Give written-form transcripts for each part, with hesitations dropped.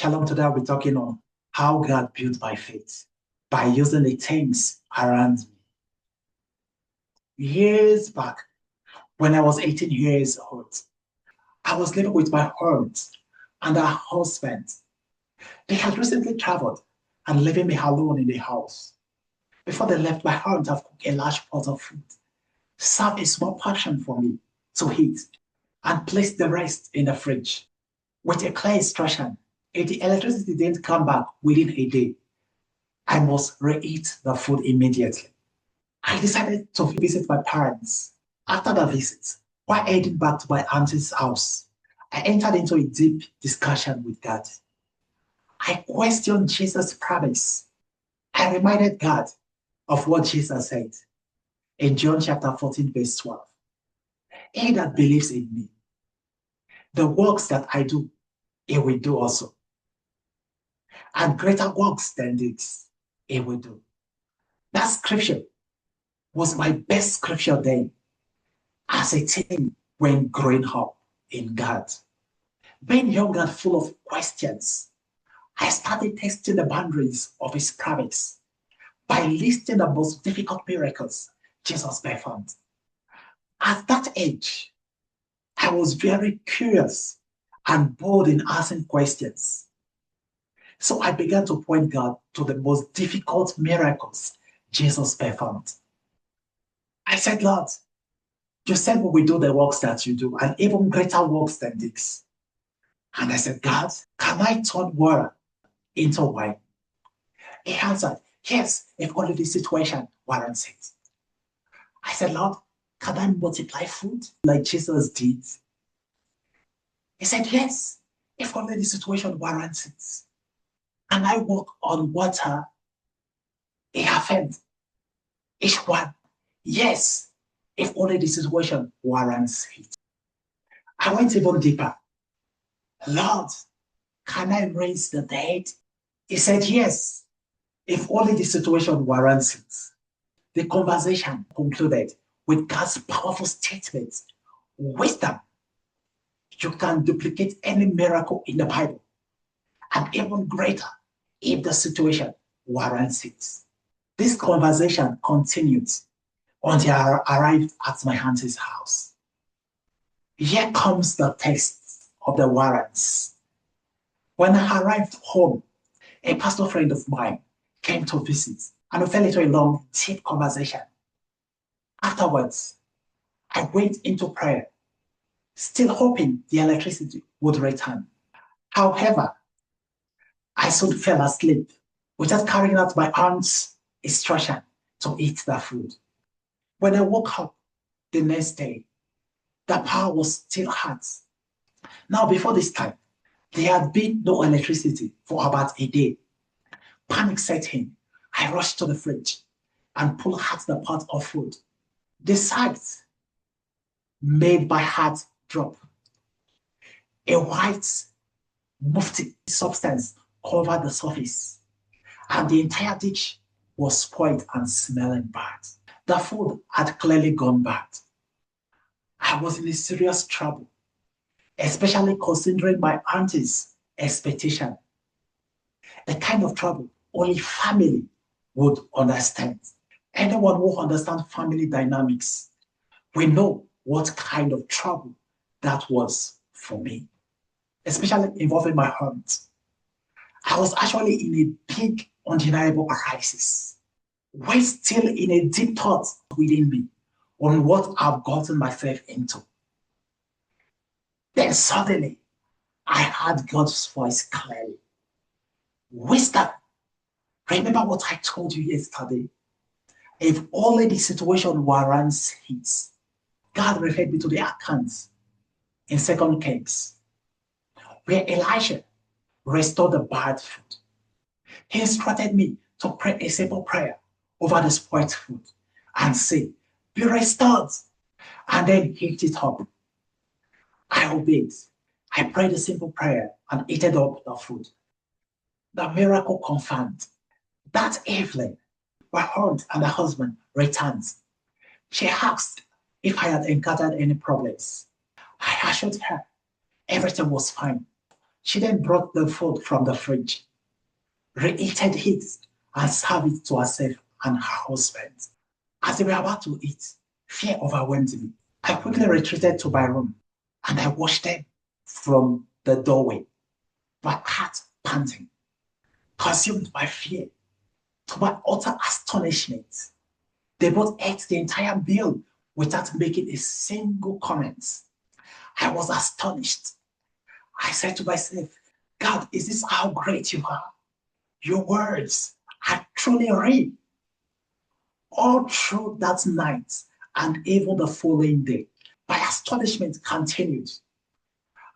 Shalom, today I'll be talking on how God built my faith by using the things around me. Years back, when I was 18 years old, I was living with my aunt and her husband. They had recently traveled and leaving me alone in the house. Before they left, my aunt had cooked a large pot of food, served a small portion for me to eat, and placed the rest in the fridge with a clear instruction. If the electricity didn't come back within a day, I must reheat the food immediately. I decided to visit my parents. After the visit, while heading back to my auntie's house, I entered into a deep discussion with God. I questioned Jesus' promise. I reminded God of what Jesus said in John chapter 14, verse 12. He that believes in me, the works that I do, he will do also. And greater works than this, he will do. That scripture was my best scripture then as a teen when growing up in God. Being young and full of questions, I started testing the boundaries of his promise by listing the most difficult miracles Jesus performed. At that age, I was very curious and bold in asking questions. So I began to point God to the most difficult miracles Jesus performed. I said, Lord, you said we will do the works that you do, and even greater works than this. And I said, God, can I turn water into wine? He answered, yes, if only the situation warrants it. I said, Lord, can I multiply food like Jesus did? He said, yes, if only the situation warrants it. And I walk on water. He affirmed, each one, yes, if only the situation warrants it. I went even deeper. Lord, can I raise the dead? He said, yes, if only the situation warrants it. The conversation concluded with God's powerful statement, wisdom. You can duplicate any miracle in the Bible, and even greater if the situation warrants it. This conversation continued until I arrived at my auntie's house. Here comes the text of the warrants. When I arrived home, a pastor friend of mine came to visit, and we fell into a long, deep conversation. Afterwards, I went into prayer, still hoping the electricity would return. However, I soon fell asleep without carrying out my aunt's instruction to eat the food. When I woke up the next day, the power was still hot. Now, before this time, there had been no electricity for about a day. Panic set in. I rushed to the fridge and pulled out the pot of food. The sight made my heart drop. A white, mufti substance covered the surface, and the entire dish was spoiled and smelling bad. The food had clearly gone bad. I was in a serious trouble, especially considering my auntie's expectation. The kind of trouble only family would understand. Anyone who understands family dynamics will know what kind of trouble that was for me, especially involving my aunt. I was actually in a big, undeniable crisis, while still in a deep thought within me on what I've gotten myself into. Then suddenly, I heard God's voice clearly. Wisdom. Remember what I told you yesterday? If only the situation warrants it. God referred me to the accounts in 2 Kings, where Elijah restored the bad food. He instructed me to pray a simple prayer over the spoiled food and say, be restored, and then heat it up. I obeyed. I prayed a simple prayer and heated up the food. The miracle confirmed. That evening, my aunt and her husband returned. She asked if I had encountered any problems. I assured her everything was fine. She then brought the food from the fridge, reheated it, and served it to herself and her husband. As they were about to eat, fear overwhelmed me. I quickly retreated to my room and I watched them from the doorway, my heart panting, consumed by fear. To my utter astonishment, they both ate the entire meal without making a single comment. I was astonished. I said to myself, God, is this how great you are? Your words are truly real. All through that night and even the following day, my astonishment continued.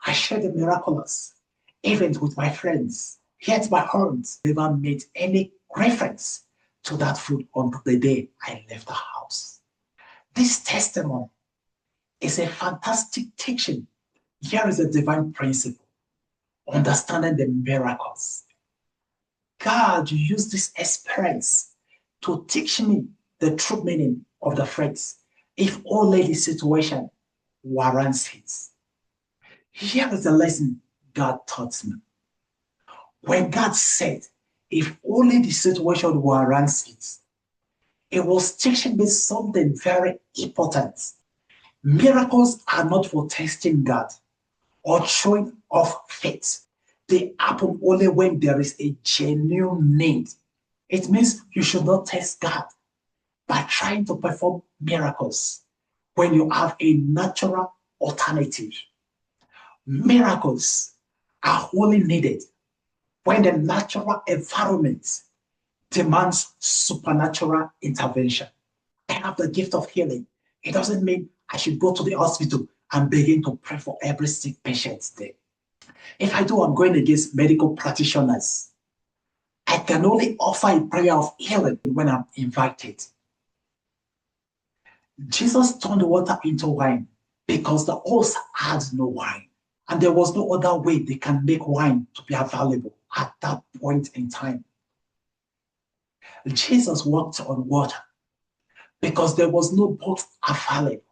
I shared the miraculous event with my friends, yet my heart never made any reference to that food until the day I left the house. This testimony is a fantastic teaching. Here is a divine principle, understanding the miracles. God used this experience to teach me the true meaning of the phrase, if only the situation warrants it. Here is the lesson God taught me. When God said, if only the situation warrants it, it was teaching me something very important. Miracles are not for testing God or showing off faith. They happen only when there is a genuine need. It means you should not test God by trying to perform miracles when you have a natural alternative. Miracles are only needed when the natural environment demands supernatural intervention. I have the gift of healing. It doesn't mean I should go to the hospital and begin to pray for every sick patient there. If I do, I'm going against medical practitioners. I can only offer a prayer of healing when I'm invited. Jesus turned water into wine because the host had no wine. And there was no other way they can make wine to be available at that point in time. Jesus walked on water because there was no boat available.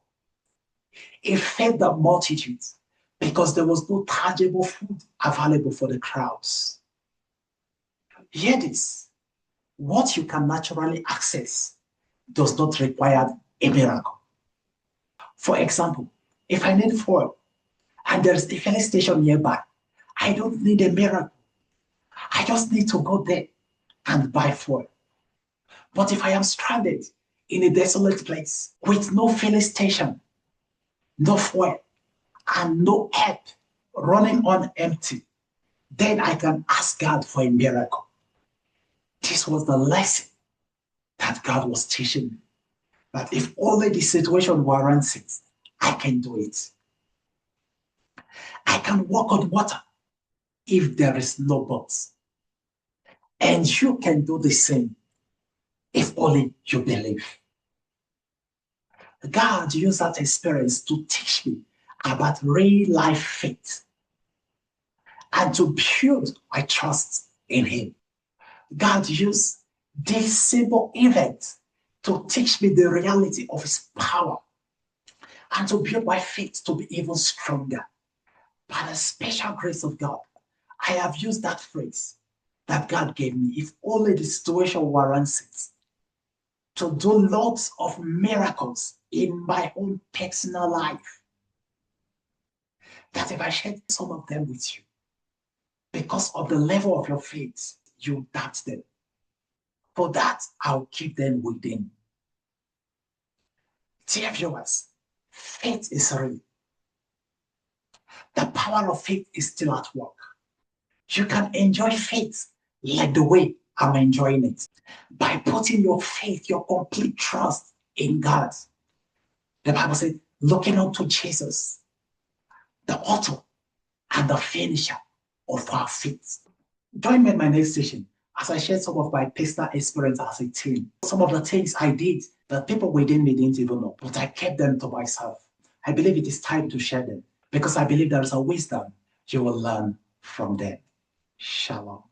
He fed the multitudes because there was no tangible food available for the crowds. Hear this, what you can naturally access does not require a miracle. For example, if I need fuel and there is a filling station nearby, I don't need a miracle. I just need to go there and buy fuel. But if I am stranded in a desolate place with no filling station, no fuel, and no help, running on empty, then I can ask God for a miracle. This was the lesson that God was teaching me. That if only the situation warrants it, I can do it. I can walk on water if there is no boat. And you can do the same if only you believe. God used that experience to teach me about real life faith and to build my trust in Him. God used this simple event to teach me the reality of His power and to build my faith to be even stronger. By the special grace of God, I have used that phrase that God gave me, if only the situation warrants it, to do lots of miracles in my own personal life. That if I share some of them with you, because of the level of your faith, you doubt them. For that, I'll keep them within. Dear viewers, faith is real. The power of faith is still at work. You can enjoy faith like the way I'm enjoying it by putting your faith, your complete trust in God. The Bible said, looking unto Jesus, the author and the finisher of our faith. Join me in my next session as I share some of my personal experience as a teen. Some of the things I did that people within me didn't even know, but I kept them to myself. I believe it is time to share them because I believe there is a wisdom you will learn from them. Shalom.